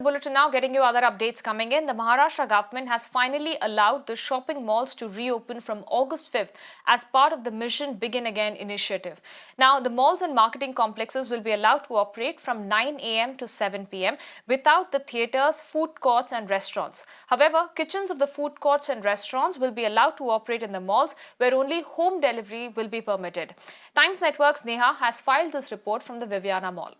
Bulletin now, getting you other updates coming in. The Maharashtra government has finally allowed the shopping malls to reopen from August 5th as part of the Mission Begin Again initiative. Now, the malls and marketing complexes will be allowed to operate from 9 a.m. to 7 p.m. without the theatres, food courts and restaurants. However, kitchens of the food courts and restaurants will be allowed to operate in the malls where only home delivery will be permitted. Times Network Sneha has filed this report from the Viviana Mall.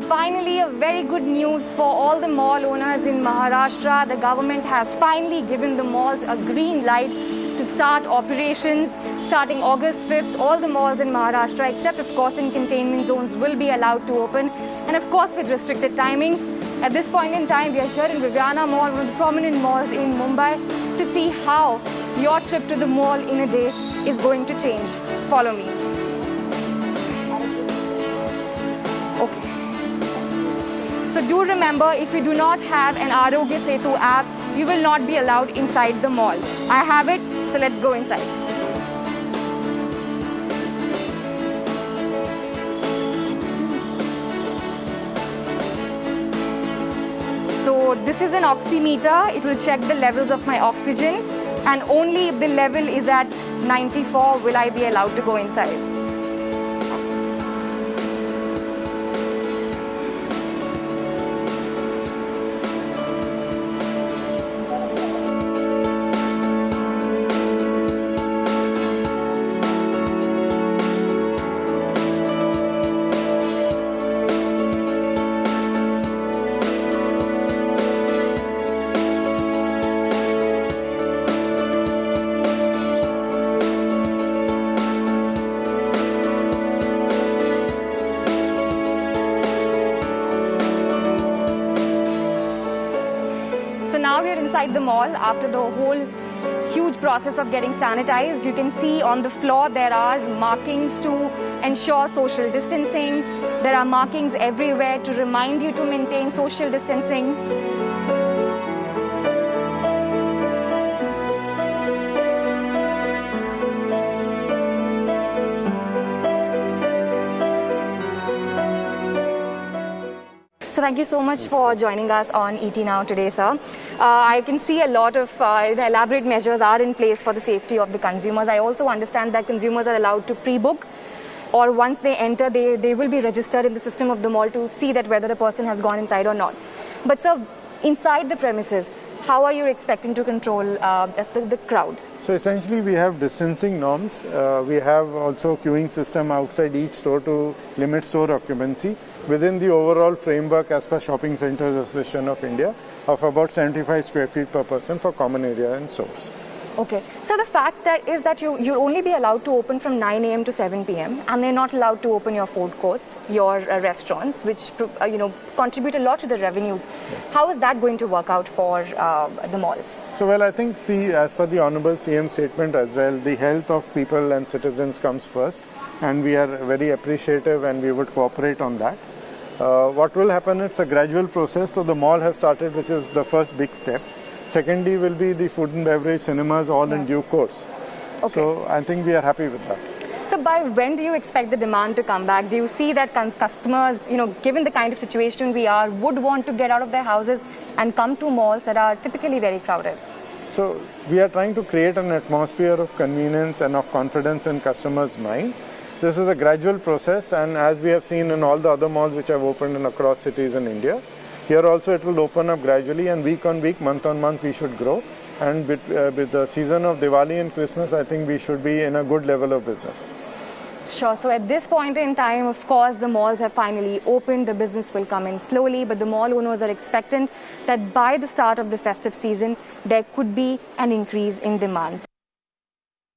Finally, a very good news for all the mall owners in Maharashtra. The government has finally given the malls a green light to start operations. Starting August 5th, all the malls in Maharashtra, except of course in containment zones, will be allowed to open, and of course with restricted timings. At this point in time, we are here in Viviana Mall, one of the prominent malls in Mumbai, to see how your trip to the mall in a day is going to change. Follow me. Okay. So do remember, if you do not have an Arogya Setu app, you will not be allowed inside the mall. I have it, so let's go inside. So this is an oximeter. It will check the levels of my oxygen, and only if the level is at 94 will I be allowed to go inside. So now we are inside the mall after the whole huge process of getting sanitized. You can see on the floor there are markings to ensure social distancing. There are markings everywhere to remind you to maintain social distancing. So thank you so much for joining us on ET Now today, sir. I can see a lot of elaborate measures are in place for the safety of the consumers. I also understand that consumers are allowed to pre-book, or once they enter, they will be registered in the system of the mall to see that whether a person has gone inside or not. But sir, inside the premises, how are you expecting to control the crowd? So essentially we have distancing norms. We have also queuing system outside each store to limit store occupancy within the overall framework as per Shopping Centers Association of India of about 75 square feet per person for common area and stores. Okay, so the fact that is that you'll only be allowed to open from 9 a.m. to 7 p.m. and they're not allowed to open your food courts, your restaurants, which contribute a lot to the revenues. Yes. How is that going to work out for the malls? So well, I think as per the Honorable CM statement as well, the health of people and citizens comes first, and we are very appreciative and we would cooperate on that. What will happen, it's a gradual process. So the mall has started, which is the first big step. Secondly will be the food and beverage, cinemas, all in due course. Okay. So I think we are happy with that. So by when do you expect the demand to come back? Do you see that customers, given the kind of situation we are, would want to get out of their houses and come to malls that are typically very crowded? So we are trying to create an atmosphere of convenience and of confidence in customers' mind. This is a gradual process, and as we have seen in all the other malls which have opened in across cities in India, here also it will open up gradually, and week on week, month on month we should grow. And with the season of Diwali and Christmas, I think we should be in a good level of business. Sure. So at this point in time, of course, the malls have finally opened. The business will come in slowly, but the mall owners are expectant that by the start of the festive season, there could be an increase in demand.